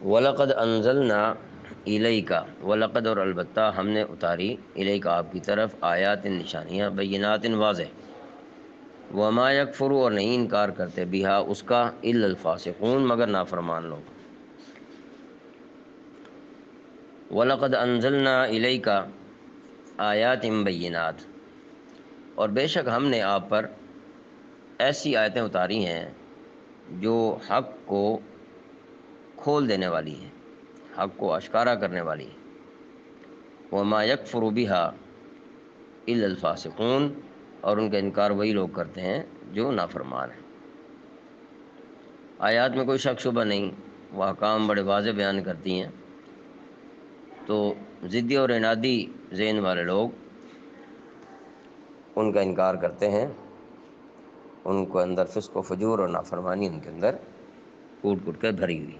وَلَقَدْ أَنزَلْنَا إِلَيْكَ، وَلَقَدْ اور البتہ ہم نے اتاری الیک آپ کی طرف آیات نشانیاں بینات واضح، وما یکفر اور نہیں انکار کرتے بہا اس کا الا الفاسقون مگر نافرمان لوگ۔ وَلَقَدْ أَنزَلْنَا إِلَيْكَ آیات بینات، اور بے شک ہم نے آپ پر ایسی آیتیں اتاری ہیں جو حق کو کھول دینے والی ہیں، حق کو اشکارا کرنے والی ہیں۔ وما یکفر بہا الا الفاسقون، اور ان کا انکار وہی لوگ کرتے ہیں جو نافرمان ہیں۔ آیات میں کوئی شک شبہ نہیں، وہ احکام بڑے واضح بیان کرتی ہیں، تو ضدی اور عنادی ذہن والے لوگ ان کا انکار کرتے ہیں، ان کو اندر فسق و فجور اور نافرمانی ان کے اندر کوٹ کوٹ کر بھری ہوئی۔